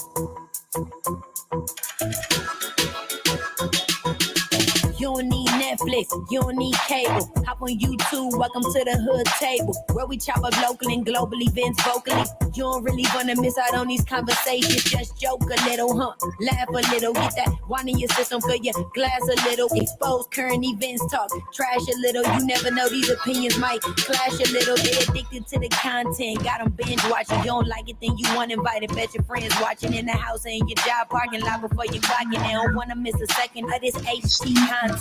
You don't need Netflix, you don't need cable. Hop on YouTube, welcome to the hood table, where we chop up local and global events vocally. You don't really wanna miss out on these conversations. Just joke a little, laugh a little, get that wine in your system, fill your glass a little. Expose current events, talk trash a little. You never know, these opinions might clash a little. They addicted to the content, got them binge watching. You don't like it, then you want invited. Bet your friends watching in the house and in your job parking lot before you clock in. They don't wanna miss a second of this HD content.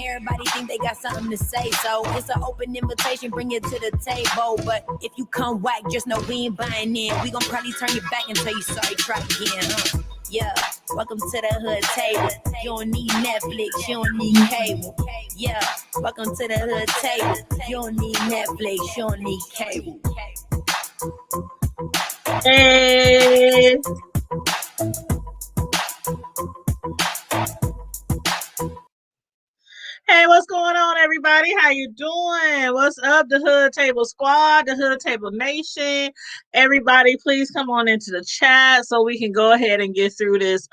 Everybody think they got something to say, so it's an open invitation, bring it to the table. But if you come whack, just know we ain't buying in. We gon' probably turn your back and tell you sorry, try again, Yeah, welcome to the hood table. You don't need Netflix, you don't need cable. Yeah, welcome to the hood table. You don't need Netflix, you don't need cable. Hey. Hey, what's going on, everybody? How you doing? What's up, the Hood Table Squad, the Hood Table Nation? Everybody, please come on into the chat so we can go ahead and get through this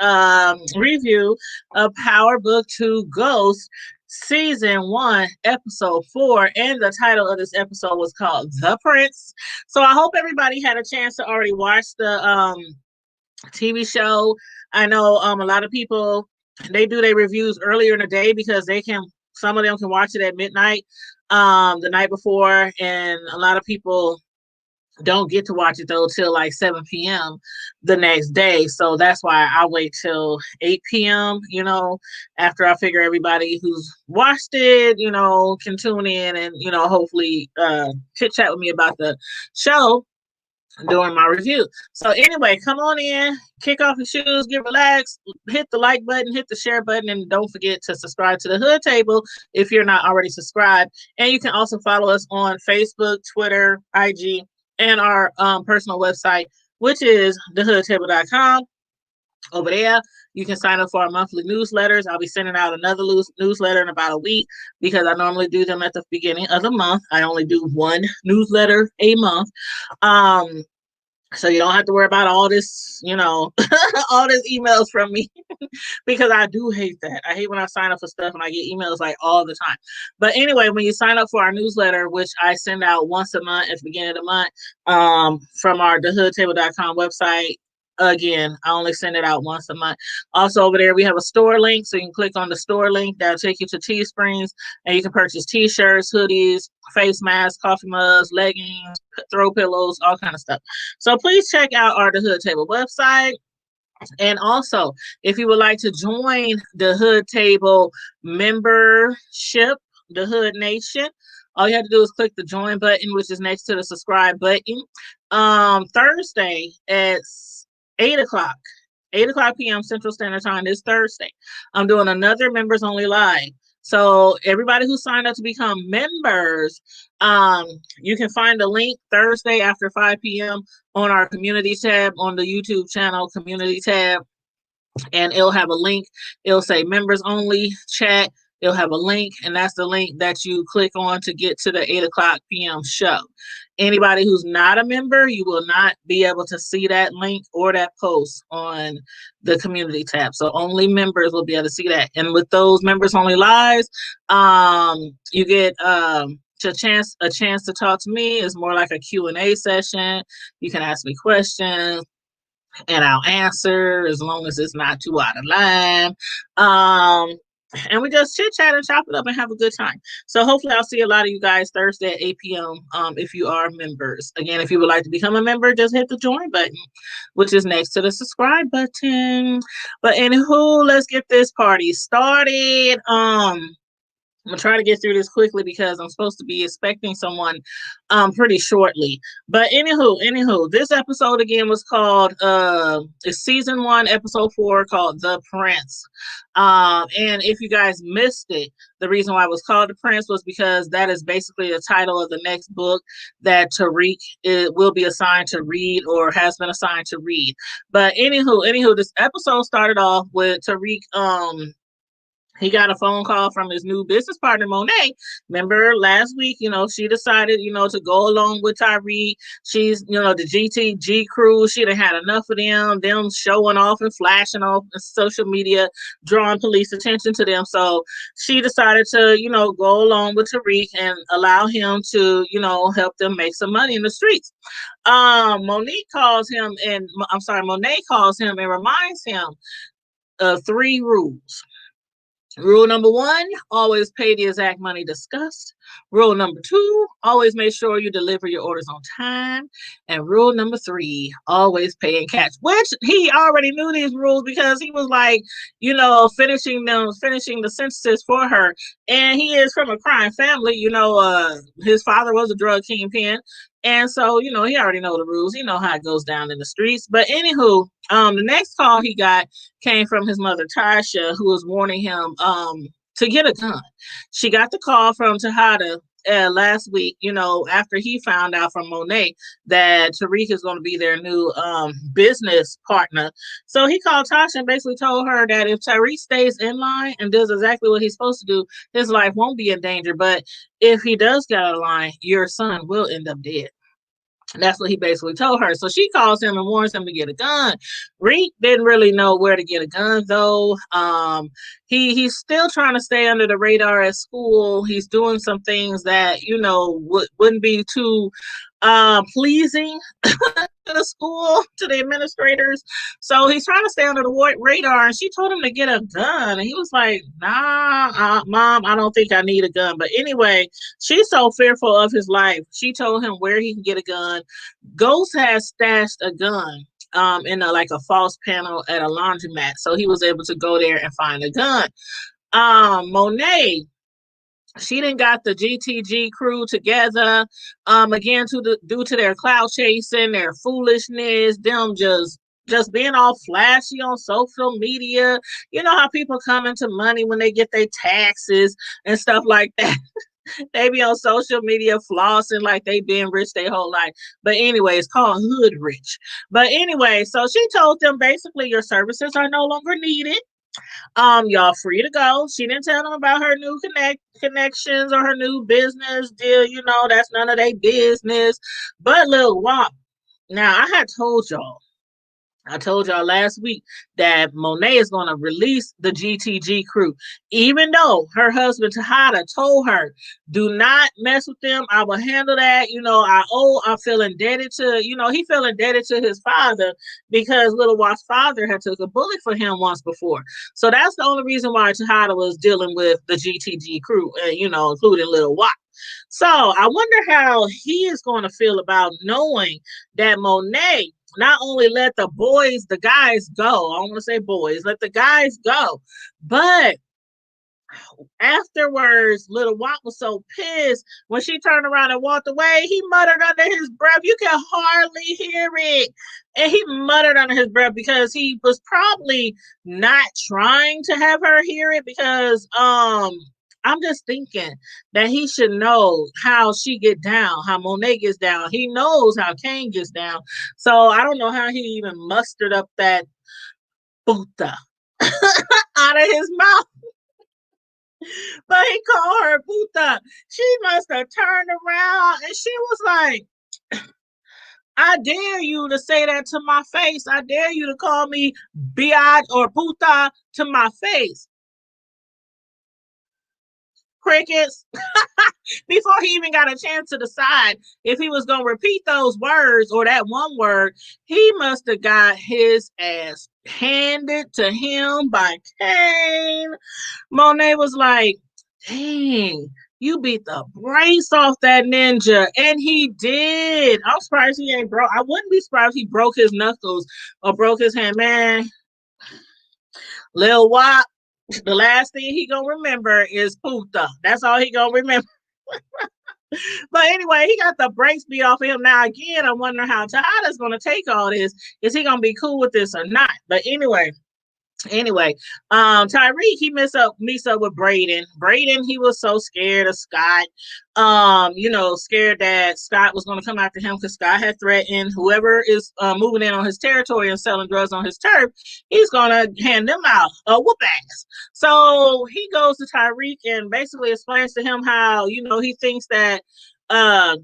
review of Power Book 2 Ghost, Season 1, Episode 4. And the title of this episode was called The Prince. So I hope everybody had a chance to already watch the TV show. I know a lot of people, they do their reviews earlier in the day because some of them can watch it at midnight the night before, and a lot of people don't get to watch it though till like 7 p.m. the next day. So that's why I wait till 8 p.m., after I figure everybody who's watched it, can tune in and, hopefully chit chat with me about the show during my review. So anyway, come on in, kick off your shoes, get relaxed, hit the like button, hit the share button, and don't forget to subscribe to the Hood Table if you're not already subscribed. And you can also follow us on Facebook, Twitter, IG, and our personal website, which is thehoodtable.com. Over there, you can sign up for our monthly newsletters. I'll be sending out another newsletter in about a week because I normally do them at the beginning of the month. I only do one newsletter a month. So you don't have to worry about all this, all this emails from me because I do hate that. I hate when I sign up for stuff and I get emails like all the time. But anyway, when you sign up for our newsletter, which I send out once a month at the beginning of the month, from our thehoodtable.com website, again, I only send it out once a month. Also over there, we have a store link. So you can click on the store link. That'll take you to Teesprings, and you can purchase t-shirts, hoodies, face masks, coffee mugs, leggings, throw pillows, all kind of stuff. So please check out our The Hood Table website. And also, if you would like to join the Hood Table membership, the Hood Nation, all you have to do is click the join button, which is next to the subscribe button. Thursday at 8 o'clock p.m. Central Standard Time this Thursday, I'm doing another members only live. So everybody who signed up to become members, you can find the link Thursday after 5 p.m. on our community tab on the YouTube channel community tab. And it'll have a link. It'll say members only chat. It'll have a link, and that's the link that you click on to get to the 8 o'clock p.m. show. Anybody who's not a member, you will not be able to see that link or that post on the community tab. So only members will be able to see that. And with those members only lives, you get a chance to talk to me. It's more like a Q&A session. You can ask me questions, and I'll answer as long as it's not too out of line. And we just chit chat and chop it up and have a good time. So hopefully I'll see a lot of you guys Thursday at 8 p.m. If you are members. Again, if you would like to become a member, just hit the join button, which is next to the subscribe button. But anywho, let's get this party started. I'm gonna try to get through this quickly because I'm supposed to be expecting someone pretty shortly. But anywho, this episode again was called it's season 1, episode 4, called The Prince. And if you guys missed it, the reason why it was called The Prince was because that is basically the title of the next book that Tariq will be assigned to read or has been assigned to read. But anywho, this episode started off with Tariq he got a phone call from his new business partner, Monet. Remember last week, she decided, to go along with Tyreek. She's, the GTG crew. She done had enough of them showing off and flashing off in social media, drawing police attention to them. So she decided to, go along with Tariq and allow him to, help them make some money in the streets. Monet calls him and reminds him of three rules. Rule number one, always pay the exact money discussed. Rule number two, always make sure you deliver your orders on time. And rule number three, always pay in cash, which he already knew these rules because he was like, finishing the sentences for her. And he is from a crime family. His father was a drug kingpin. And so, he already know the rules. He know how it goes down in the streets. But anywho, the next call he got came from his mother, Tasha, who was warning him to get a gun. She got the call from Tejada last week, after he found out from Monet that Tariq is going to be their new business partner. So he called Tasha and basically told her that if Tariq stays in line and does exactly what he's supposed to do, his life won't be in danger. But if he does get out of line, your son will end up dead. That's what he basically told her. So she calls him and warns him to get a gun. Reek didn't really know where to get a gun, though. He's still trying to stay under the radar at school. He's doing some things that, wouldn't be too pleasing to the school, to the administrators. So he's trying to stay under the radar. And she told him to get a gun. And he was like, nah, Mom, I don't think I need a gun. But anyway, she's so fearful of his life. She told him where he can get a gun. Ghost has stashed a gun in a false panel at a laundromat. So he was able to go there and find a gun. Monet, she done got the GTG crew together again due to their clout chasing, their foolishness, them just being all flashy on social media. You know how people come into money when they get their taxes and stuff like that. They be on social media flossing like they been rich their whole life. But anyway, it's called hood rich. But anyway, so she told them basically your services are no longer needed. Y'all free to go. She didn't tell them about her new connections or her new business deal. That's none of their business. But Lil Wop, now I told y'all last week that Monet is going to release the GTG crew, even though her husband Tejada told her, do not mess with them. I will handle that. I feel indebted to, he feel indebted to his father because Little Watt's father had took a bullet for him once before. So that's the only reason why Tejada was dealing with the GTG crew, including Little Watt. So I wonder how he is going to feel about knowing that Monet not only let the guys go. I don't want to say boys, let the guys go. But afterwards, Little Watt was so pissed when she turned around and walked away. He muttered under his breath. You can hardly hear it. And he muttered under his breath because he was probably not trying to have her hear it because I'm just thinking that he should know how she get down, how Monet gets down. He knows how Kane gets down. So I don't know how he even mustered up that puta out of his mouth. But he called her puta. She must have turned around and she was like, I dare you to say that to my face. I dare you to call me biatch or puta to my face. Crickets. Before he even got a chance to decide if he was going to repeat those words or that one word, he must have got his ass handed to him by Kane. Monet was like, dang, you beat the brace off that ninja. And he did. I'm surprised he ain't broke. I wouldn't be surprised if he broke his knuckles or broke his hand. Man, Lil Wop, the last thing he gonna remember is puta. That's all he gonna remember. But anyway, he got the brakes beat off of him. Now again, I wonder how Tejada's gonna take all this. Is he gonna be cool with this or not? But anyway, Anyway, Tyreek, he meets up with Braden. Braden, he was so scared of Scott. Scared that Scott was going to come after him because Scott had threatened whoever is moving in on his territory and selling drugs on his turf, he's going to hand them out a whoop ass. So he goes to Tyreek and basically explains to him how he thinks that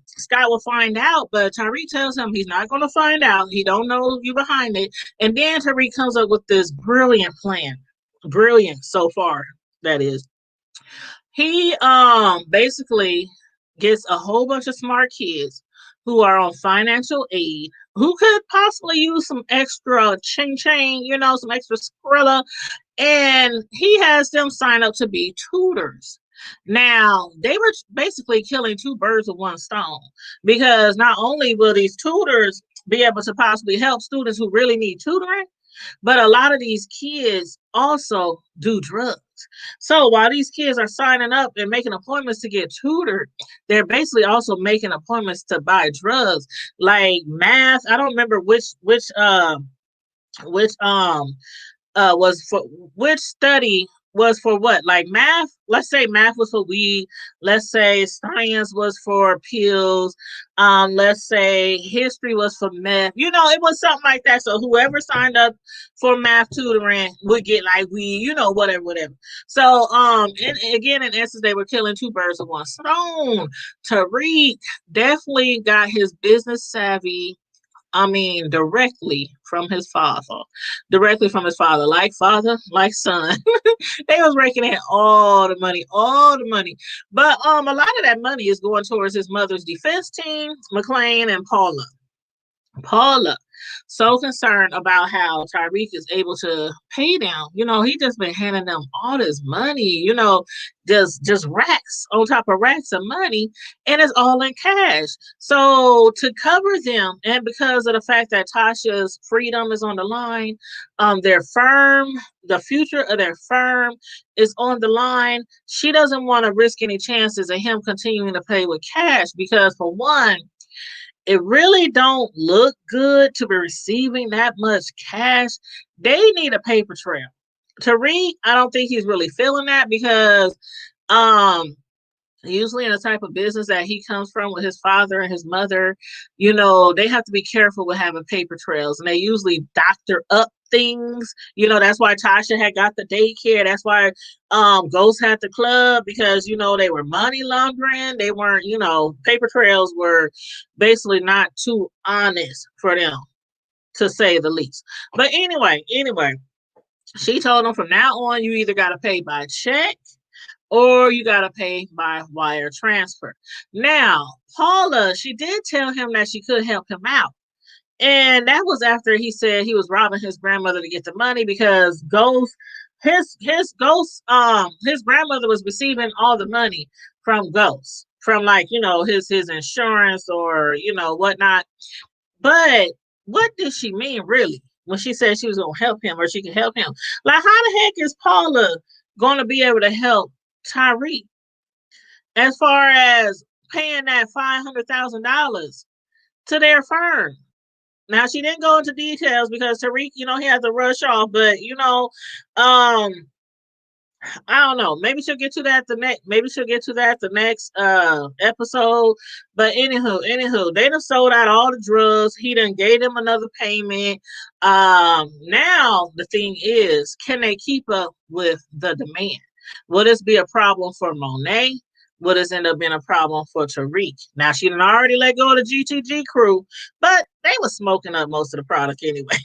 Scott will find out, but Tyreek tells him he's not going to find out. He don't know you behind it. And then Tariq comes up with this brilliant plan. Brilliant so far, that is. He basically gets a whole bunch of smart kids who are on financial aid who could possibly use some extra ching ching, some extra skrilla, and he has them sign up to be tutors. Now, they were basically killing two birds with one stone because not only will these tutors be able to possibly help students who really need tutoring, but a lot of these kids also do drugs. So while these kids are signing up and making appointments to get tutored, they're basically also making appointments to buy drugs like math. I don't remember which was for which study was for what, like math. Let's say math was for weed. Let's say science was for pills. Let's say history was for meth. It was something like that. So whoever signed up for math tutoring would get like weed, whatever. So again, in essence, they were killing two birds with one stone. Tariq definitely got his business savvy, directly from his father. Directly from his father, like son. They was raking in all the money, all the money. But a lot of that money is going towards his mother's defense team, McLean and Paula, so concerned about how Tyreek is able to pay them. He just been handing them all this money, just racks on top of racks of money, and it's all in cash. So to cover them, and because of the fact that Tasha's freedom is on the line, their firm, the future of their firm is on the line. She doesn't want to risk any chances of him continuing to pay with cash because, for one, it really don't look good to be receiving that much cash. They need a paper trail. Tariq, I don't think he's really feeling that because um usually in the type of business that he comes from with his father and his mother, they have to be careful with having paper trails, and they usually doctor up things. That's why Tasha had got the daycare. That's why Ghost had the club, because they were money laundering. They weren't, paper trails were basically not too honest for them, to say the least. But anyway, she told them from now on, you either got to pay by check or you got to pay by wire transfer. Now, Paula, she did tell him that she could help him out. And that was after he said he was robbing his grandmother to get the money, because his grandmother was receiving all the money from Ghost, from, like, his insurance or whatnot. But what did she mean really when she said she was gonna help him, or she could help him? Like, how the heck is Paula gonna be able to help Tyreek as far as paying that $500,000 to their firm? Now, she didn't go into details because Tariq, he had to rush off, but I don't know. Maybe she'll get to that the next episode. But anywho, they done sold out all the drugs. He done gave them another payment. Now the thing is, can they keep up with the demand? Will this be a problem for Monet? Will this end up being a problem for Tariq? Now, she done already let go of the GTG crew, but they was smoking up most of the product anyway.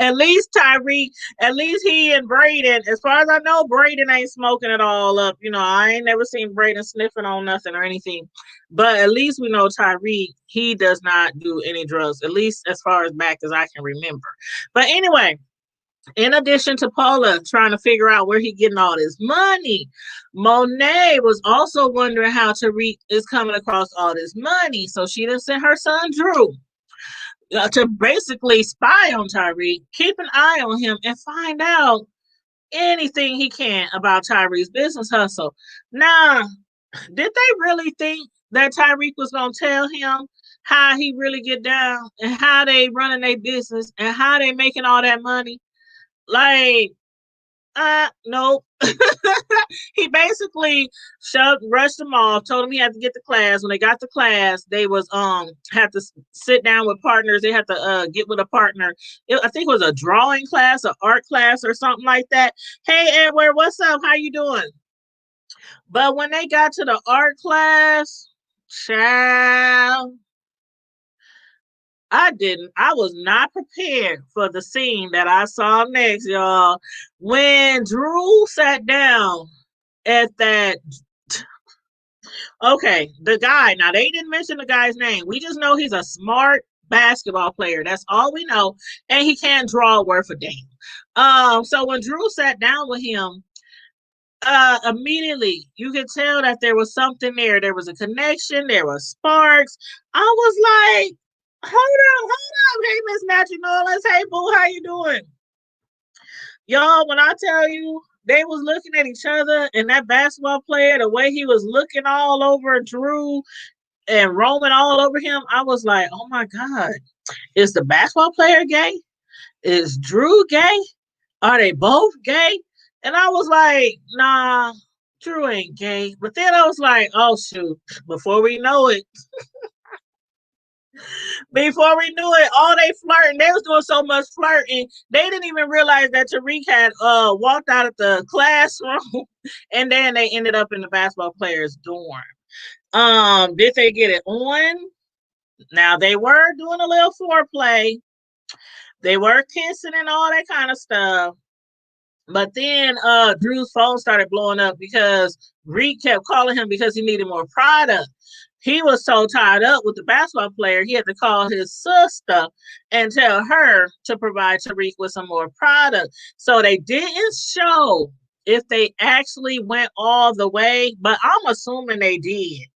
At least Tyreek, at least he and Braden, as far as I know, Braden ain't smoking it all up. I ain't never seen Braden sniffing on nothing or anything. But at least we know Tyreek, he does not do any drugs, at least as far as back as I can remember. But anyway, in addition to Paula trying to figure out where he getting all this money, Monet was also wondering how Tariq is coming across all this money. So she done sent her son Drew to basically spy on Tyreek, keep an eye on him, and find out anything he can about Tyreek's business hustle. Now, did they really think that Tyreek was gonna tell him how he really get down and how they running their business and how they making all that money? Like, Nope. He basically rushed them off, told him he had to get to class. When they got to class, they was had to sit down with partners. They had to get with a partner. I think it was a drawing class, an art class, or something like that. Hey Edward, what's up? How you doing? But when they got to the art class, child, I was not prepared for the scene that I saw next, y'all. When Drew sat down at that, okay, the guy, now they didn't mention the guy's name. We just know he's a smart basketball player. That's all we know. And he can't draw worth a damn. So when Drew sat down with him, immediately you could tell that there was something there. There was a connection, there was sparks. I was like, hold up. Hey, Miss Natural Noise. Hey, boo, how you doing? Y'all, when I tell you they was looking at each other and that basketball player, the way he was looking all over Drew and roaming all over him, I was like, oh my God, is the basketball player gay? Is Drew gay? Are they both gay? And I was like, nah, Drew ain't gay. But then I was like, oh shoot, before we know it, all they flirting. They was doing so much flirting. They didn't even realize that Tariq had walked out of the classroom and then they ended up in the basketball player's dorm. Did they get it on? Now they were doing a little foreplay. They were kissing and all that kind of stuff. But then Drew's phone started blowing up because Reed kept calling him because he needed more product. He was so tied up with the basketball player, he had to call his sister and tell her to provide Tariq with some more product. So they didn't show if they actually went all the way, but I'm assuming they did.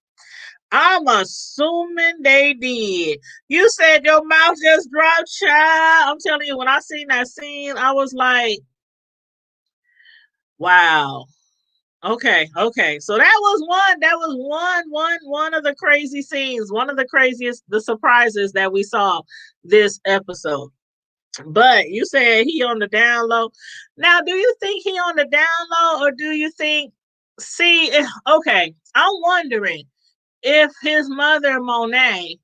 I'm assuming they did. You said your mouth just dropped, child. I'm telling you, when I seen that scene, I was like, wow. Okay. So that was one of the crazy scenes, one of the craziest the surprises that we saw this episode. But you said he on the down low. Now, do you think he on the down low, or do you think okay, I'm wondering if his mother Monet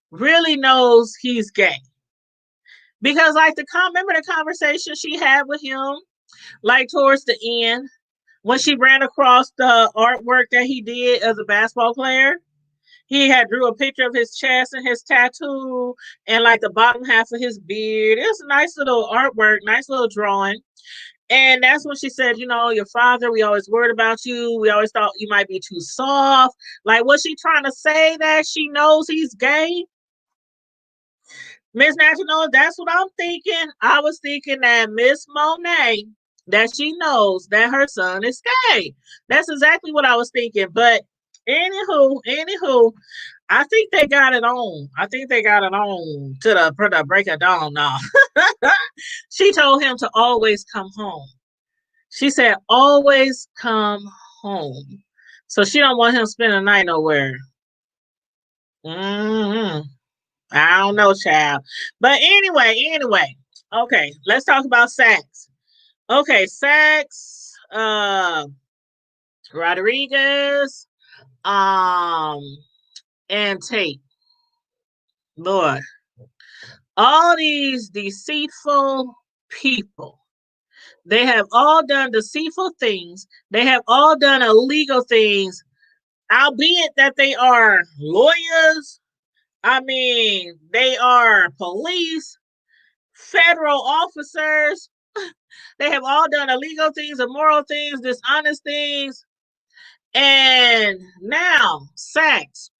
really knows he's gay. Because like remember the conversation she had with him like towards the end when she ran across the artwork that he did as a basketball player. He had drew a picture of his chest and his tattoo and like the bottom half of his beard. It was a nice little artwork, nice little drawing. And that's when she said, you know, your father, we always worried about you. We always thought you might be too soft. Like, was she trying to say that she knows he's gay? Miss National, that's what I'm thinking. I was thinking that Miss Monet, that she knows that her son is gay. That's exactly what I was thinking. But anywho, I think they got it on. I think they got it on to the break of dawn now. She told him to always come home. She said, always come home. So she don't want him spending the night nowhere. Mm-hmm. I don't know, child. But anyway. Okay, let's talk about Sax. Okay, Sax, Rodriguez, and Tate. Lord, all these deceitful people. They have all done deceitful things. They have all done illegal things, albeit that they are lawyers. I mean, they are police, federal officers. They have all done illegal things, immoral things, dishonest things. And now, Sachs,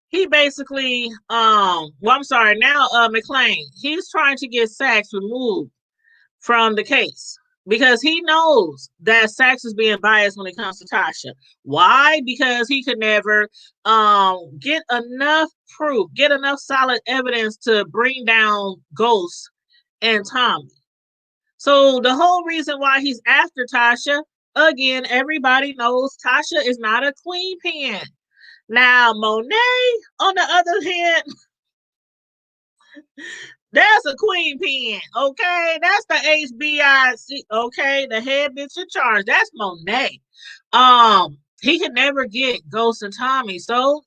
he basically, I'm sorry, now McLean, he's trying to get Sachs removed from the case because he knows that Sachs is being biased when it comes to Tasha. Why? Because he could never get enough proof, get enough solid evidence to bring down Ghost and Tommy. So the whole reason why he's after Tasha, again, everybody knows Tasha is not a queen pin. Now, Monet, on the other hand, the queen pin. Okay, that's the HBIC. Okay, the head bitch in charge. That's Monet. He could never get Ghost and Tommy, so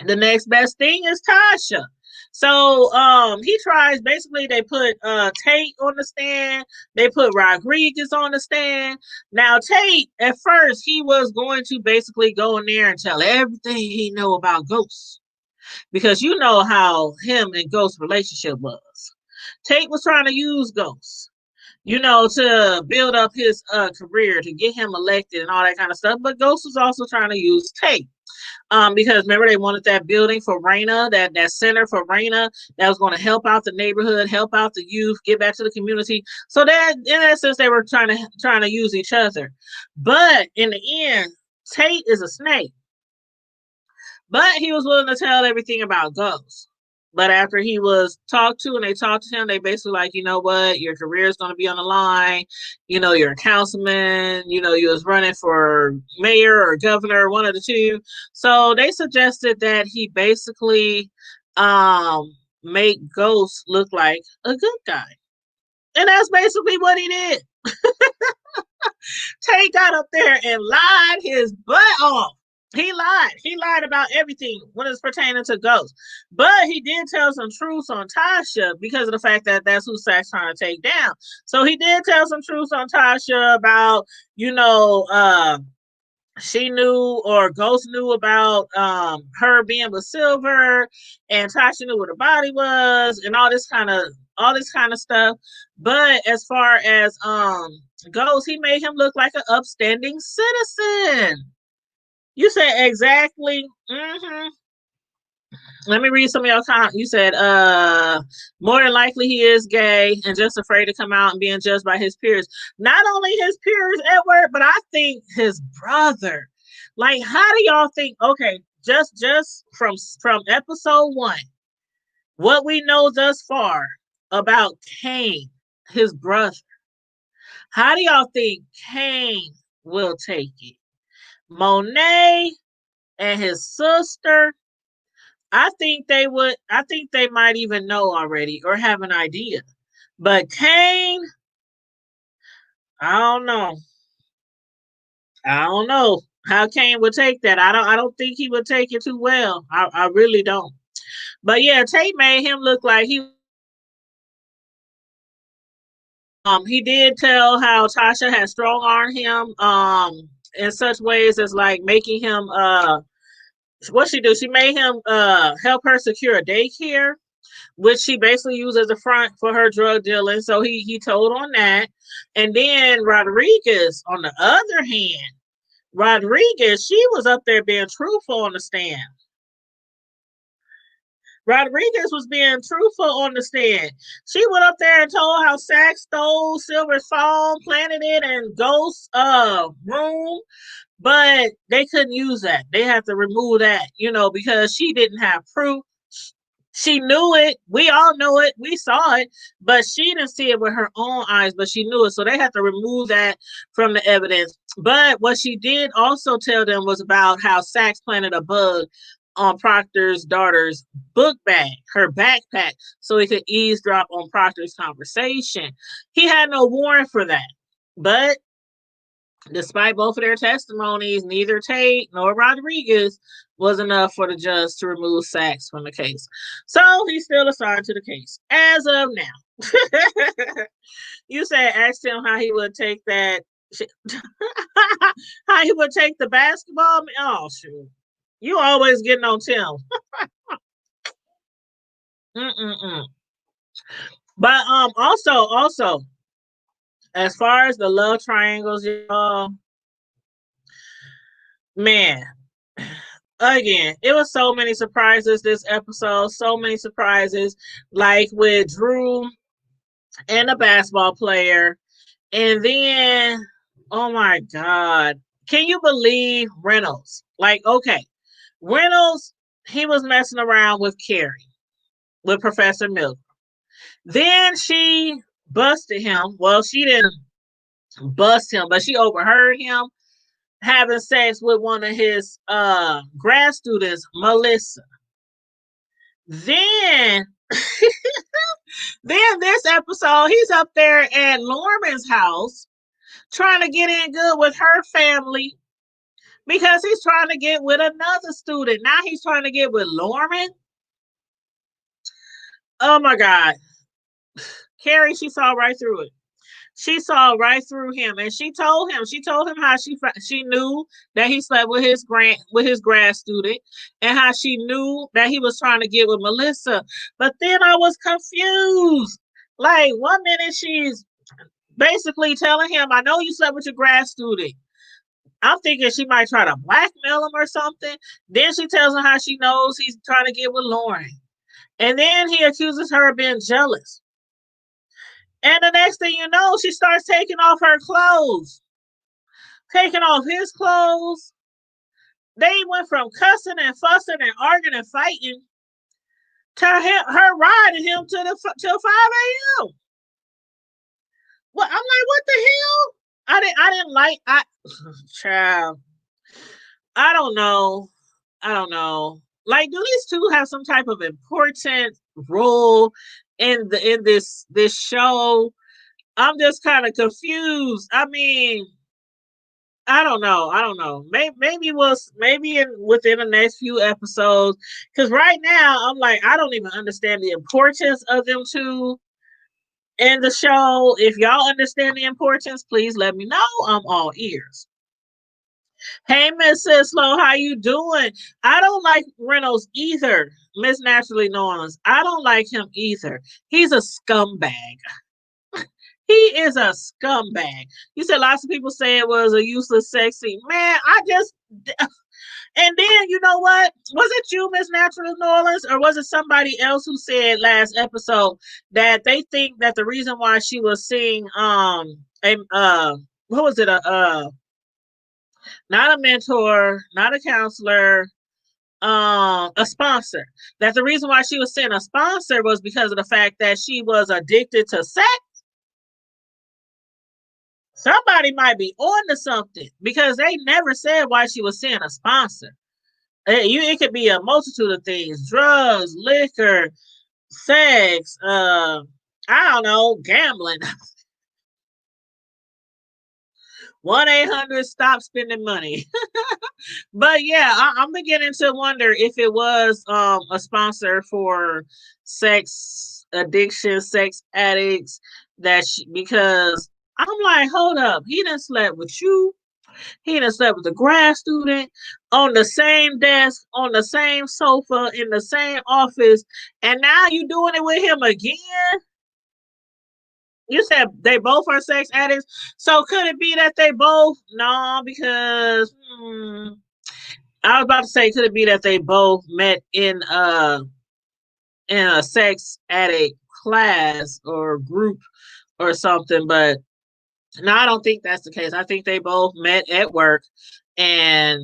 the next best thing is Tasha. So he tries, basically they put Tate on the stand, they put Rodriguez on the stand. Now Tate, at first, he was going to basically go in there and tell everything he know about Ghost. Because you know how him and Ghost's relationship was. Tate was trying to use Ghost, to build up his career, to get him elected and all that kind of stuff. But Ghost was also trying to use Tate. Because remember they wanted that building for Raina, that center for Raina that was going to help out the neighborhood, help out the youth, get back to the community. So that in essence they were trying to use each other. But in the end, Tate is a snake. But he was willing to tell everything about Ghost. But after he was talked to and they talked to him, they basically like, you know what, your career is going to be on the line. You're a councilman, you was running for mayor or governor, one of the two. So they suggested that he basically make Ghost look like a good guy. And that's basically what he did. Tate got up there and lied his butt off. He lied. He lied about everything when it's pertaining to Ghost. But he did tell some truths on Tasha because of the fact that that's who Sack's trying to take down. So he did tell some truths on Tasha about, she knew, or Ghost knew about her being with Silver, and Tasha knew where the body was, and all this kind of stuff. But as far as Ghost, he made him look like an upstanding citizen. You said exactly. Let me read some of your comments. You said, more than likely he is gay and just afraid to come out and being judged by his peers. Not only his peers at work, but I think his brother. Like, how do y'all think? Okay, just from episode 1, what we know thus far about Kane, his brother. How do y'all think Kane will take it? Monet and his sister, I think they might even know already or have an idea. But Kane, I don't know how Kane would take that. I don't think he would take it too well. I really don't. But yeah, Tate made him look like he did tell how Tasha had strong armed him in such ways as like making him what she do? She made him help her secure a daycare, which she basically used as a front for her drug dealing. So he told on that. And then Rodriguez, on the other hand, she was up there being truthful on the stand. Rodriguez was being truthful on the stand. She went up there and told how Sack stole Silver's phone, planted it in Ghost's room, but they couldn't use that. They had to remove that, because she didn't have proof. She knew it. We all know it. We saw it, but she didn't see it with her own eyes, but she knew it. So they had to remove that from the evidence. But what she did also tell them was about how Sachs planted a bug on Proctor's daughter's book bag, her backpack, so he could eavesdrop on Proctor's conversation. He had no warrant for that. But despite both of their testimonies, neither Tate nor Rodriguez was enough for the judge to remove Sachs from the case. So he's still assigned to the case as of now. You said, asked him how he would take that, how he would take the basketball. Oh, shoot. You always getting on Tim. But also, as far as the love triangles, y'all, man, again, it was so many surprises this episode, so many surprises, like with Drew and the basketball player. And then, oh my God, can you believe Reynolds? Like, okay, Reynolds, he was messing around with Carrie, with Professor Milgram. Then she busted him. Well, she didn't bust him, but she overheard him having sex with one of his grad students, Melissa. Then Then this episode, he's up there at Lorman's house trying to get in good with her family because he's trying to get with another student. Now he's trying to get with Lorman. Oh my God. Carrie, she saw right through it. She saw right through him, and she told him how she knew that he slept with his grad student, and how she knew that he was trying to get with Melissa. But then I was confused. Like, one minute she's basically telling him, "I know you slept with your grad student." I'm thinking she might try to blackmail him or something. Then she tells him how she knows he's trying to get with Lauren, and then he accuses her of being jealous. And the next thing you know, she starts taking off her clothes, taking off his clothes. They went from cussing and fussing and arguing and fighting to her riding him till 5 a.m. Well, I'm like, what the hell? I didn't like child. I don't know. I don't know. Like, do these two have some type of important role in this show? I'm just kind of confused. I mean, I don't know. I don't know. Maybe within the next few episodes. Because right now I'm like, I don't even understand the importance of them two in the show. If y'all understand the importance, please let me know. I'm all ears. Hey, Miss Sislo, how you doing? I don't like Reynolds either. Miss Naturally Knowns. I don't like him either. He's a scumbag. He is a scumbag. You said lots of people say it was a useless sex scene. Man, I just and then you know what? Was it you, Miss Natural New Orleans, or was it somebody else who said last episode that they think that the reason why she was seeing a what was it, not a mentor, not a counselor, a sponsor, that the reason why she was seeing a sponsor was because of the fact that she was addicted to sex? Somebody might be on to something because they never said why she was seeing a sponsor. It could be a multitude of things: drugs, liquor, sex, I don't know, gambling. 1-800 stop spending money. But yeah, I'm beginning to wonder if it was a sponsor for sex addiction, sex addicts, because I'm like, hold up, he done slept with you. He done slept with a grad student on the same desk, on the same sofa, in the same office, and now you doing it with him again? You said they both are sex addicts. So could it be that they both? No, because I was about to say, could it be that they both met in a sex addict class or group or something? But no, I don't think that's the case. I think they both met at work, and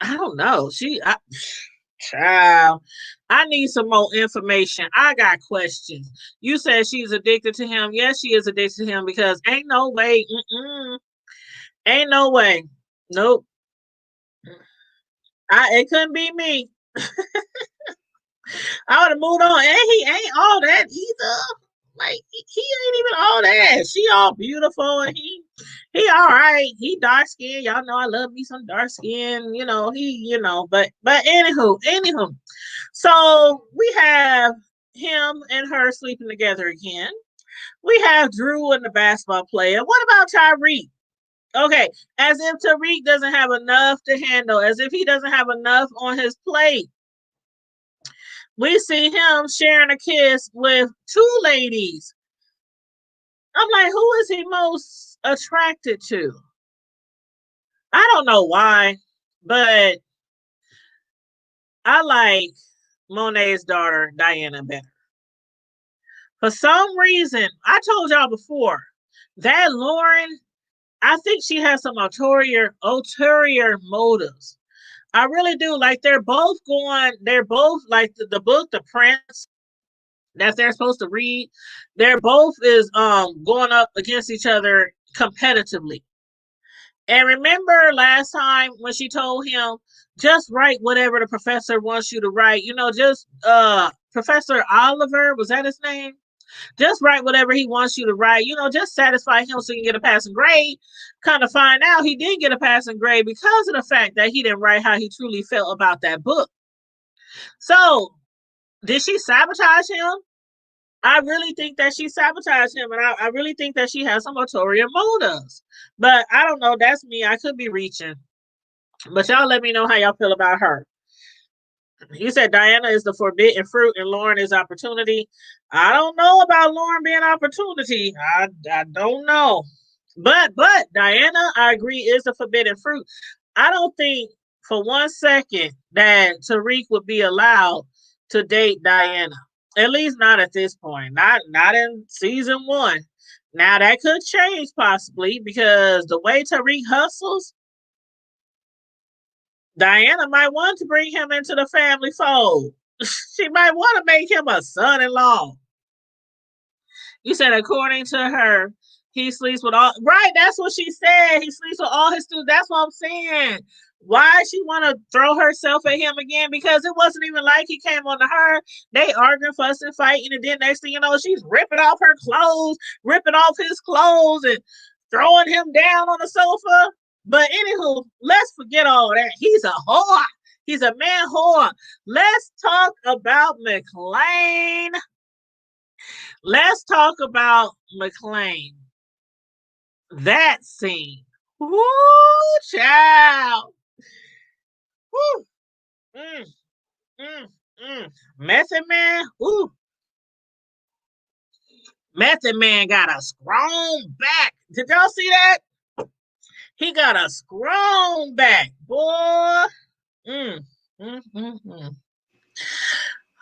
I don't know. Child, I need some more information. I got questions. You said she's addicted to him. Yes, she is addicted to him because ain't no way. Ain't no way. Nope. It couldn't be me. I would have moved on. And he ain't all that either. Like he ain't even all that. She all beautiful and he all right. He dark skinned. Y'all know I love me some dark skin. But anywho. So we have him and her sleeping together again. We have Drew and the basketball player. What about Tyreek? Okay, as if Tariq doesn't have enough to handle, as if he doesn't have enough on his plate. We see him sharing a kiss with two ladies. I'm like, who is he most attracted to? I don't know why, but I like Monet's daughter, Diana, better. For some reason, I told y'all before, that Lauren, I think she has some ulterior motives. I really do. Like they're both like the book, The Prince, that they're supposed to read. They're both is going up against each other competitively. And remember last time when she told him, just write whatever the professor wants you to write. Just Professor Oliver, was that his name? Just write whatever he wants you to write. Just satisfy him so you can get a passing grade. Kind of find out he didn't get a passing grade because of the fact that he didn't write how he truly felt about that book. So, did she sabotage him? I really think that she sabotaged him, and I really think that she has some ulterior motives. But I don't know. That's me. I could be reaching. But y'all let me know how y'all feel about her. You said Diana is the forbidden fruit and Lauren is opportunity. I don't know about Lauren being opportunity. I don't know. But Diana, I agree, is the forbidden fruit. I don't think for 1 second that Tariq would be allowed to date Diana. At least not at this point. Not in season 1. Now that could change possibly because the way Tariq hustles, Diana might want to bring him into the family fold. She might want to make him a son-in-law. You said according to her, he sleeps with all right. That's what she said. He sleeps with all his students. That's what I'm saying. Why she want to throw herself at him again? Because it wasn't even like he came on to her. They arguing, fussing, fighting, and then next thing you know, she's ripping off her clothes, ripping off his clothes, and throwing him down on the sofa. But anywho, let's forget all that. He's a whore. He's a man whore. Let's talk about McLean. Let's talk about McLean. That scene. Woo, child. Woo. Mm, Method Man. Woo. Method Man got a strong back. Did y'all see that? He got a strong back, boy.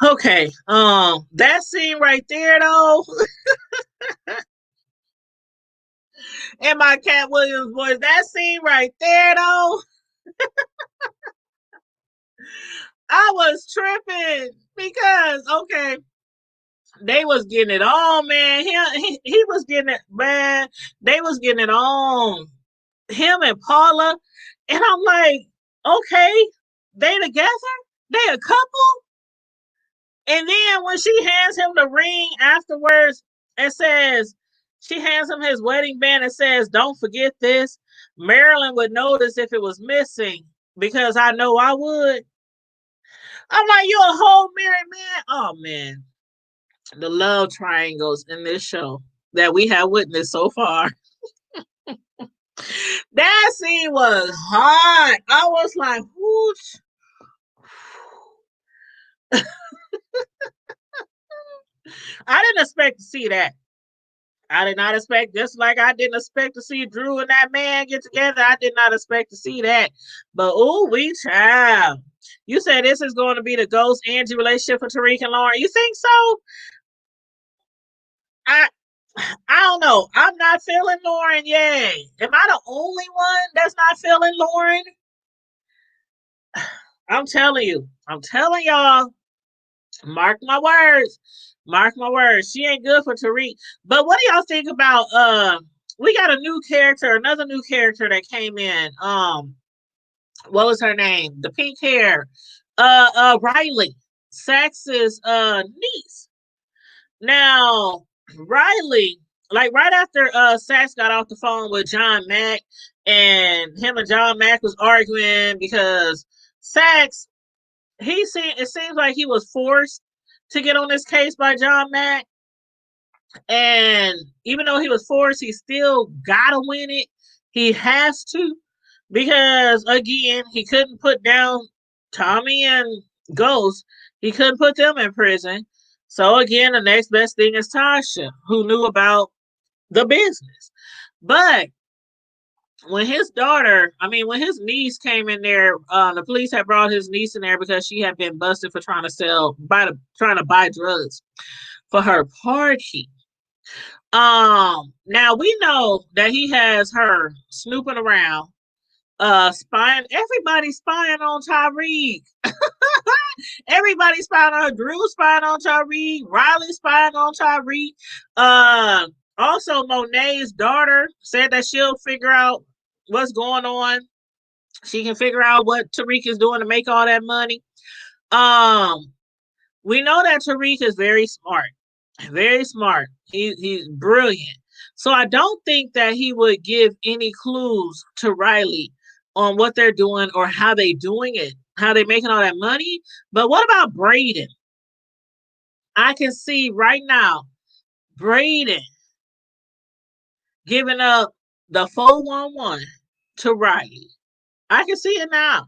Okay. That scene right there, though. In my Cat Williams voice, that scene right there, though. I was tripping because they was getting it on, man. He was getting it, man. They was getting it on. Him and Paula, and I'm like, okay, they together, they a couple. And then when she hands him the ring afterwards and says, she hands him his wedding band and says, "Don't forget this." Marilyn would notice if it was missing because I know I would. I'm like, you a whole married man? Oh man, the love triangles in this show that we have witnessed so far. That scene was hot. I was like, whoosh. I didn't expect to see that. I did not expect, just like I didn't expect to see Drew and that man get together. I did not expect to see that. But ooh, we child. You said this is going to be the Ghost Angie relationship for Tariq and Lauren. You think so? I I don't know. I'm not feeling Lauren. Yay. Am I the only one that's not feeling Lauren? I'm telling you. I'm telling y'all. Mark my words. Mark my words. She ain't good for Tariq. But what do y'all think about we got a new character, another new character that came in. What was her name? The pink hair. Riley. Sax's niece. Now, Riley, like right after Sax got off the phone with John Mack, and him and John Mack was arguing because Sax, it seems like he was forced to get on this case by John Mack. And even though he was forced, he still gotta win it. He has to, because again, he couldn't put down Tommy and Ghost. He couldn't put them in prison. So again, the next best thing is Tasha, who knew about the business. But when his when his niece came in there, the police had brought his niece in there because she had been busted for trying to buy drugs for her party. Now we know that he has her snooping around, spying. Everybody's spying on Tyreek. Everybody's spying on her. Drew spying on Tyreek. Riley spying on Tyreek. Also, Monet's daughter said that she'll figure out what's going on. She can figure out what Tariq is doing to make all that money. We know that Tariq is very smart. Very smart. He's brilliant. So I don't think that he would give any clues to Riley on what they're doing or how they doing it, how they making all that money. But what about Braden? I can see right now Braden giving up the 411 to Riley. I can see it now.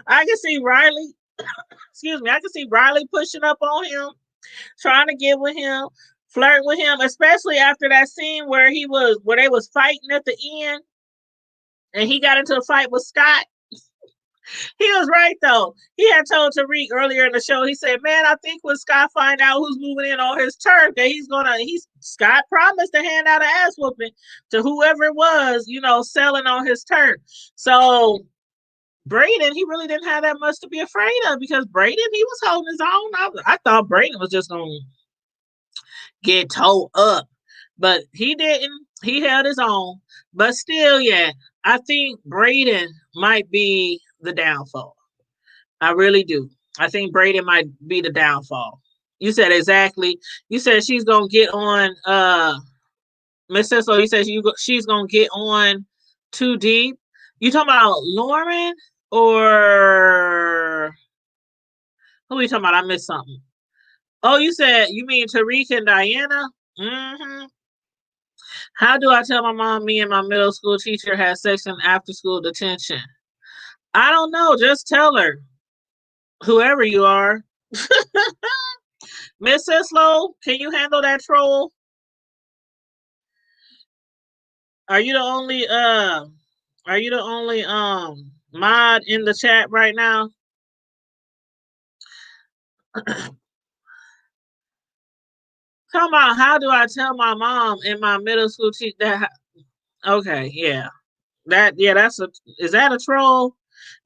I can see Riley, excuse me, I can see Riley pushing up on him, trying to get with him, flirt with him, especially after that scene where they was fighting at the end and he got into a fight with Scott. He was right though. He had told Tariq earlier in the show, he said, man, I think when Scott find out who's moving in on his turf, that Scott promised to hand out an ass whooping to whoever it was, selling on his turf. So Braden, he really didn't have that much to be afraid of because Braden, he was holding his own. I thought Braden was just going to get towed up, but he didn't. He held his own. But still, yeah, I think Braden might be the downfall. I really do. I think Braden might be the downfall. You said exactly. You said she's gonna get on. Miss Cicely, you said she's gonna get on too deep. You talking about Lauren or who are you talking about? I missed something. Oh, you mean Tariq and Diana? Mm-hmm. How do I tell my mom me and my middle school teacher had sex in after school detention? I don't know. Just tell her, whoever you are. Miss Sislow, can you handle that troll? Are you the only mod in the chat right now? Come on, how do I tell my mom and my middle school teacher that? Okay, yeah. Is that a troll?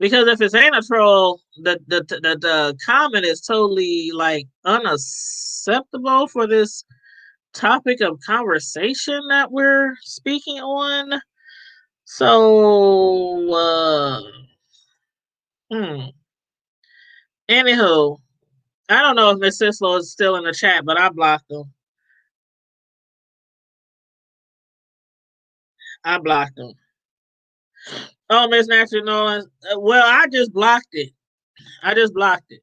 Because if it ain't a troll, the comment is totally like unacceptable for this topic of conversation that we're speaking on. So anywho, I don't know if Miss Sislo is still in the chat, but I blocked him. I blocked him. Oh, Miss Natural Nolan. Well, I just blocked it. I just blocked it.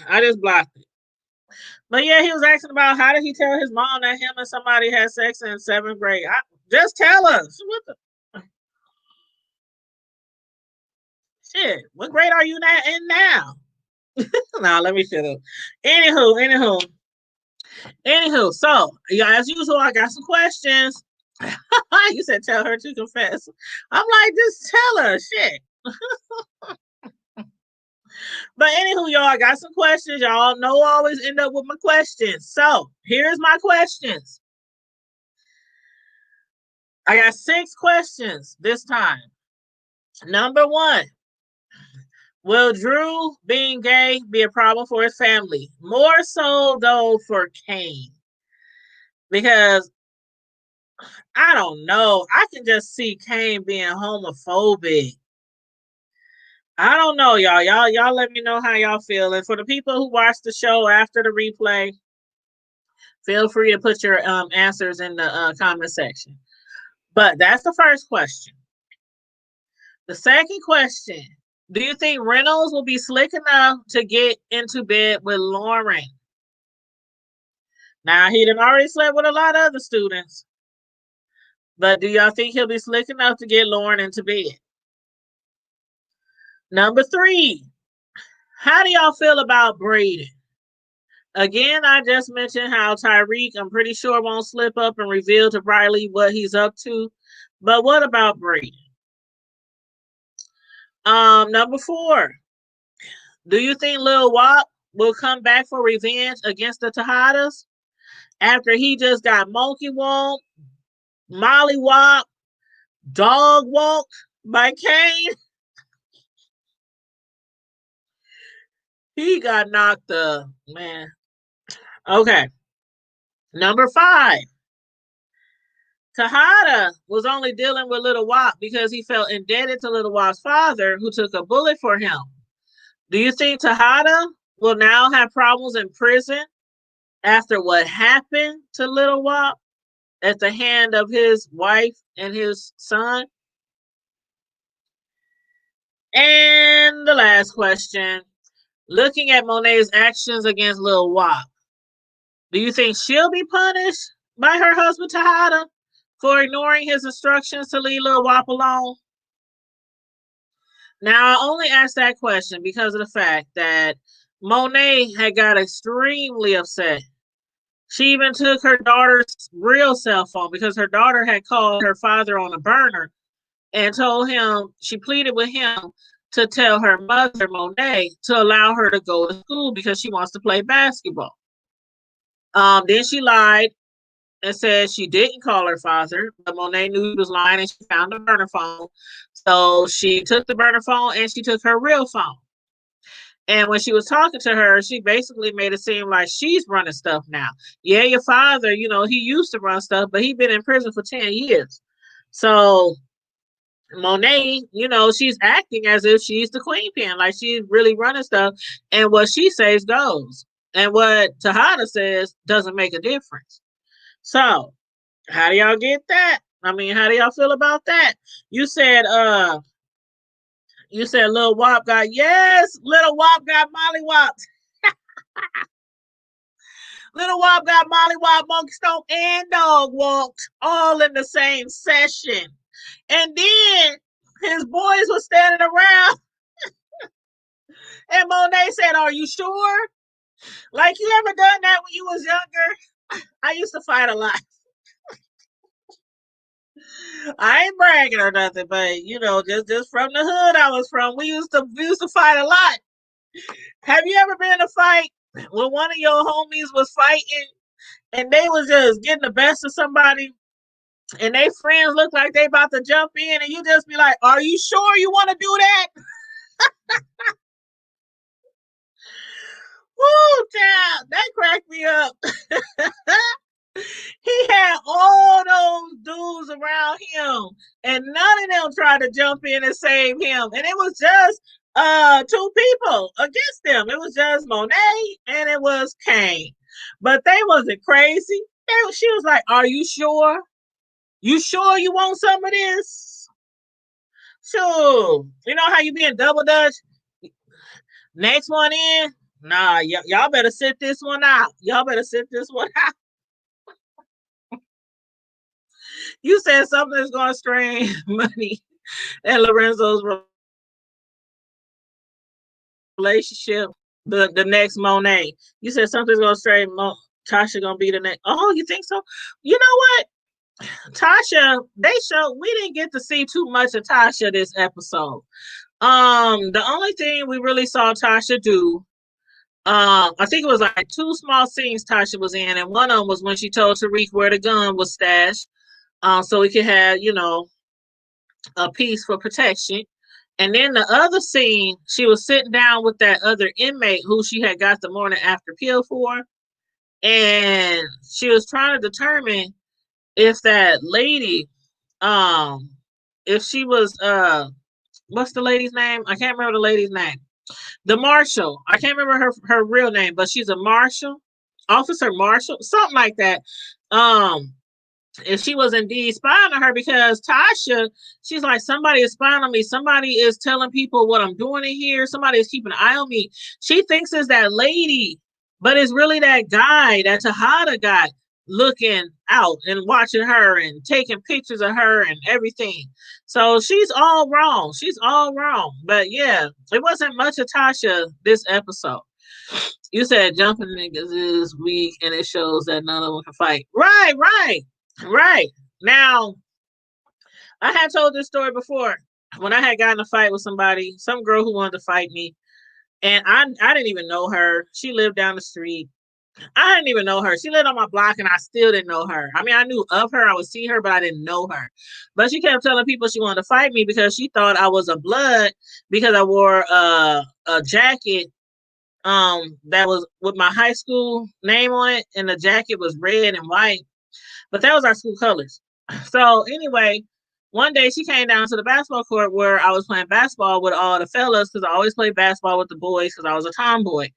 I just blocked it. But yeah, he was asking about how did he tell his mom that him and somebody had sex in 7th grade. Just tell us. What the shit? What grade are you in now? Now let me shut up. Anywho. So yeah, as usual, I got some questions. You said tell her to confess. I'm like, just tell her shit. But anywho, y'all, I got some questions. Y'all know I always end up with my questions. So here's my questions. I got 6 questions this time. Number 1, will Drew being gay be a problem for his family? More so though for Kane. Because I don't know. I can just see Kane being homophobic. I don't know, y'all. Y'all let me know how y'all feel. And for the people who watch the show after the replay, feel free to put your answers in the comment section. But that's the first question. The second question, do you think Reynolds will be slick enough to get into bed with Lauren? Now, he done already slept with a lot of other students. But do y'all think he'll be slick enough to get Lauren into bed? Number 3, how do y'all feel about Braden? Again, I just mentioned how Tyreek, I'm pretty sure, won't slip up and reveal to Riley what he's up to. But what about Braden? Number 4, do you think Lil Wop will come back for revenge against the Tejadas after he just got monkey womp, molly wop, dog walked by Kane? He got knocked up, man. Okay. Number 5, Tejada was only dealing with Little Wop because he felt indebted to Little Wop's father, who took a bullet for him. Do you think Tejada will now have problems in prison after what happened to Little Wop at the hand of his wife and his son? And the last question, looking at Monet's actions against Lil Wop, do you think she'll be punished by her husband Tejada for ignoring his instructions to leave Lil Wop alone? Now, I only asked that question because of the fact that Monet had got extremely upset. She even took her daughter's real cell phone because her daughter had called her father on a burner and told him, she pleaded with him to tell her mother, Monet, to allow her to go to school because she wants to play basketball. Then she lied and said she didn't call her father, but Monet knew he was lying and she found the burner phone. So she took the burner phone and she took her real phone. And when she was talking to her, she basically made it seem like she's running stuff now. Yeah, your father, he used to run stuff, but he'd been in prison for 10 years. So Monet, she's acting as if she's the queen pin, like she's really running stuff. And what she says goes. And what Tejada says doesn't make a difference. So how do y'all get that? I mean, how do y'all feel about that? You said Lil Wop got, yes, Little Wop got Molly Wop. Little Wop got Molly Wop, Monkey Stomp, and Dog Walked all in the same session. And then his boys were standing around and Monet said, "Are you sure? Like, you ever done that when you was younger?" I used to fight a lot. I ain't bragging or nothing, but just from the hood I was from, we used to fight a lot. Have you ever been in a fight when one of your homies was fighting and they was just getting the best of somebody and they friends look like they about to jump in and you just be like, "Are you sure you want to do that?" Woo, child, that cracked me up. He had all those dudes around him, and none of them tried to jump in and save him. And it was just two people against them. It was just Monet and it was Kane. But they wasn't crazy. She was like, "Are you sure? You sure you want some of this?" Sure. You know how you being double dutch? Next one in? Nah, y'all better sit this one out. Y'all better sit this one out. You said something's going to strain money and Lorenzo's relationship. The next Monet. You said something's going to strain Tasha going to be the next. Oh, you think so? You know what? Tasha, we didn't get to see too much of Tasha this episode. The only thing we really saw Tasha do, I think it was like two small scenes Tasha was in, and one of them was when she told Tariq where the gun was stashed, so we could have, a piece for protection. And then the other scene, she was sitting down with that other inmate who she had got the morning after pill for, and she was trying to determine if that lady, if she was, what's the lady's name? I can't remember the lady's name. The marshal. I can't remember her real name, but she's a marshal, Officer Marshall, something like that. If she was indeed spying on her, because Tasha, she's like, somebody is spying on me. Somebody is telling people what I'm doing in here. Somebody is keeping an eye on me. She thinks it's that lady, but it's really that guy, that Tejada guy, looking out and watching her and taking pictures of her and everything. So she's all wrong. She's all wrong. But yeah, it wasn't much of Tasha this episode. You said jumping niggas is weak and it shows that none of them can fight. Right. Now, I had told this story before when I had gotten a fight with somebody, some girl who wanted to fight me. And I didn't even know her. She lived down the street. I didn't even know her. She lived on my block and I still didn't know her. I mean, I knew of her. I would see her, but I didn't know her. But she kept telling people she wanted to fight me because she thought I was a blood because I wore a jacket that was with my high school name on it. And the jacket was red and white. But that was our school colors. So anyway, one day she came down to the basketball court where I was playing basketball with all the fellas because I always played basketball with the boys because I was a tomboy.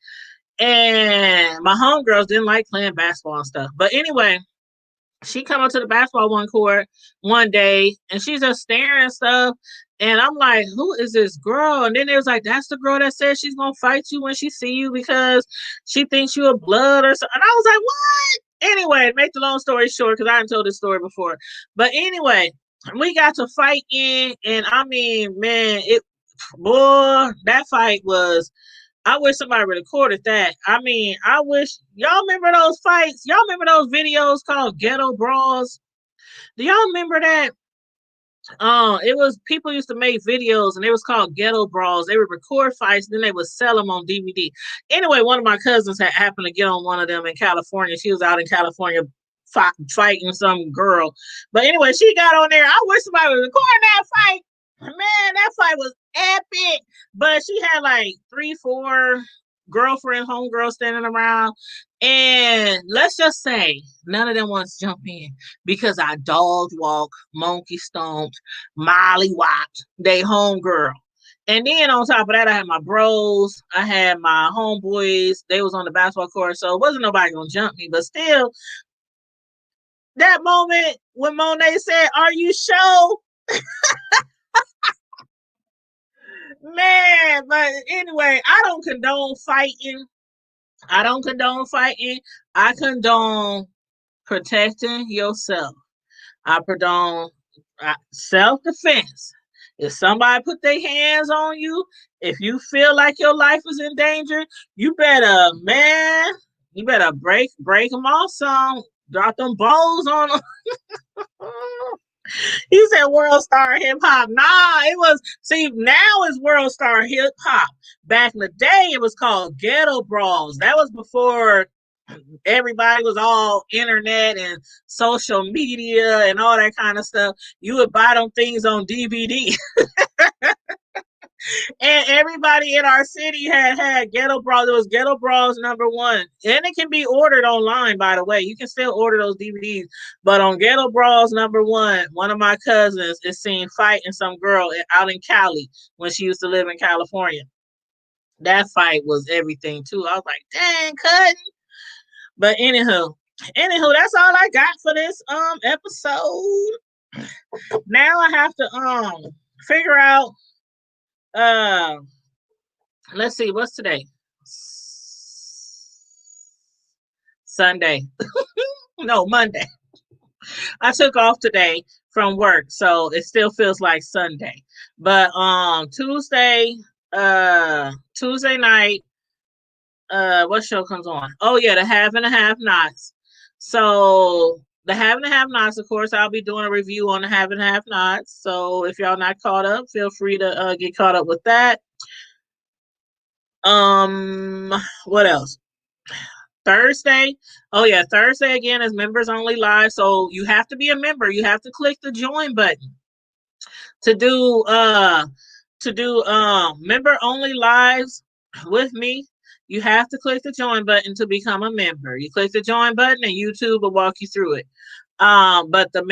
And my homegirls didn't like playing basketball and stuff. But anyway, she come up to the basketball one court one day and she's just staring and stuff. And I'm like, who is this girl? And then it was like, that's the girl that said she's gonna fight you when she see you because she thinks you a blood or something. And I was like, what? Anyway, make the long story short, because I haven't told this story before. But anyway, we got to fight in, and I mean, man, it boy, that fight was I wish somebody recorded that. I mean, I wish y'all remember those fights. Y'all remember those videos called Ghetto Brawls? Do y'all remember that? It was people used to make videos and it was called Ghetto Brawls. They would record fights, then they would sell them on DVD. Anyway, one of my cousins had happened to get on one of them in California. She was out in California fighting some girl. But anyway, she got on there. I wish somebody would record that fight. Man, that fight was epic. But she had like 3, 4 girlfriend, homegirls standing around. And let's just say none of them wants to jump in because I dog walk, monkey stomped, molly whopped, they homegirl. And then on top of that, I had my bros, I had my homeboys, they was on the basketball court, so it wasn't nobody gonna jump me. But still, that moment when Monet said, "Are you sure?" Man, but anyway, I don't condone fighting. I don't condone fighting. I condone protecting yourself. I condone self-defense. If somebody put their hands on you, if you feel like your life is in danger, you better, man, you better break them off some. Drop them balls on them. He said World Star Hip Hop. Nah, it was, see, now it's World Star Hip Hop. Back in the day, it was called Ghetto Brawls. That was before everybody was all internet and social media and all that kind of stuff. You would buy them things on DVD. And everybody in our city had Ghetto Brawls. It was Ghetto Brawls #1. And it can be ordered online, by the way. You can still order those DVDs. But on Ghetto Brawls #1, one of my cousins is seen fighting some girl out in Cali when she used to live in California. That fight was everything, too. I was like, dang, cousin. But anywho, that's all I got for this episode. Now I have to figure out let's see, what's today? Sunday. No, Monday. I took off today from work, so it still feels like Sunday. But Tuesday night, what show comes on? Oh yeah, the Half and a Half Knots. So the Half and a Half Knots, of course, I'll be doing a review on the Half and a Half Knots. So if y'all not caught up, feel free to get caught up with that. What else? Thursday. Oh yeah, Thursday again is members only live. So you have to be a member. You have to click the join button to do member only lives with me. You have to click the join button to become a member. You click the join button and YouTube will walk you through it. But the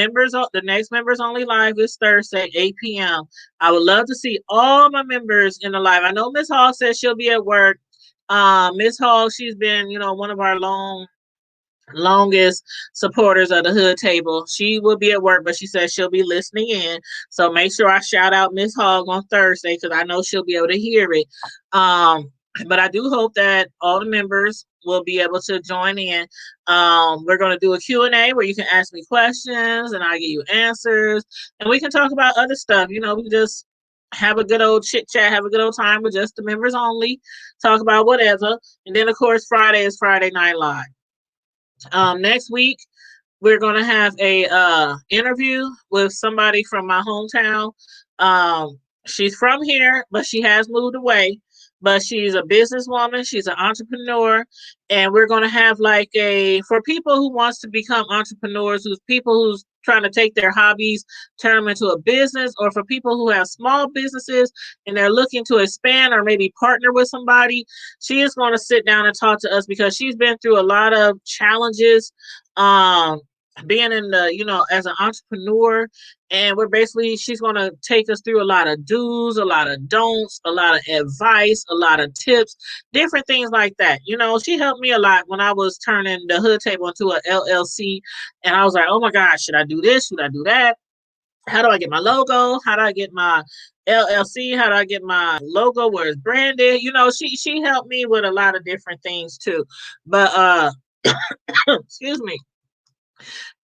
next members only live is Thursday, 8 p.m. I would love to see all my members in the live. I know Miss Hall says she'll be at work. Miss Hall, she's been, one of our longest supporters of the Hood Table. She will be at work, but she says she'll be listening in. So make sure I shout out Miss Hogg on Thursday because I know she'll be able to hear it. But I do hope that all the members will be able to join in. We're going to do a Q&A where you can ask me questions and I give you answers. And we can talk about other stuff. We can just have a good old chit chat, have a good old time with just the members only, talk about whatever. And then, of course, Friday is Friday Night Live. Next week, we're going to have a interview with somebody from my hometown. She's from here, but she has moved away. But she's a businesswoman. She's an entrepreneur. And we're going to have for people who wants to become entrepreneurs, who's trying to take their hobbies, turn them into a business, or for people who have small businesses and they're looking to expand or maybe partner with somebody. She is going to sit down and talk to us because she's been through a lot of challenges being in the, as an entrepreneur. And she's going to take us through a lot of do's, a lot of don'ts, a lot of advice, a lot of tips, different things like that. She helped me a lot when I was turning the Hood Table into a LLC. And I was like, oh my gosh, should I do this? Should I do that? How do I get my logo? How do I get my LLC? How do I get my logo where it's branded? She helped me with a lot of different things too. But excuse me.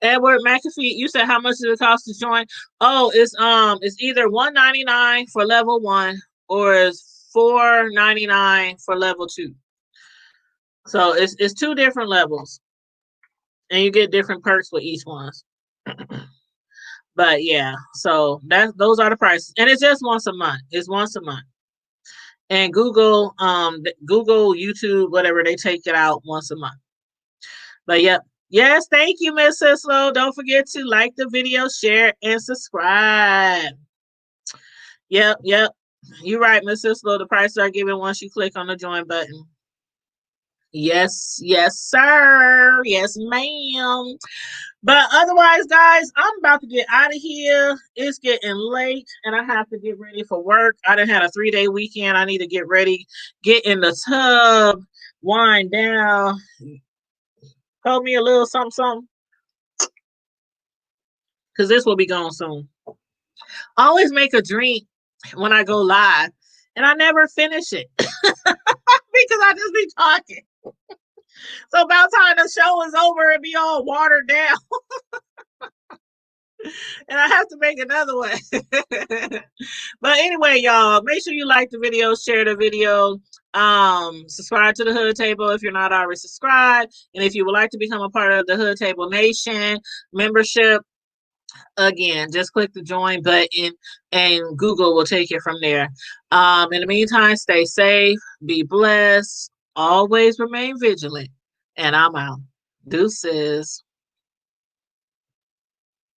Edward McAfee, you said how much does it cost to join? Oh, it's either $199 for level 1 or it's $499 for level 2. So it's 2 different levels, and you get different perks with each one. But yeah, so those are the prices, and it's just once a month. It's once a month. And Google, YouTube, whatever, they take it out once a month. But yep. Yes, thank you, Miss Sislo. Don't forget to like the video, share, and subscribe. Yep. You're right, Miss Sislo. The prices are given once you click on the join button. Yes, sir. Yes, ma'am. But otherwise, guys, I'm about to get out of here. It's getting late, and I have to get ready for work. I done had a 3-day weekend. I need to get ready, get in the tub, wind down, hold me a little something, because this will be gone soon. I always make a drink when I go live, and I never finish it because I just be talking. So about time the show is over, it be all watered down. And I have to make another one. But anyway, y'all, make sure you like the video, share the video, subscribe to the Hood Table if you're not already subscribed. And if you would like to become a part of the Hood Table Nation membership, again, just click the join button and Google will take it from there. In the meantime, stay safe, be blessed, always remain vigilant, and I'm out. Deuces.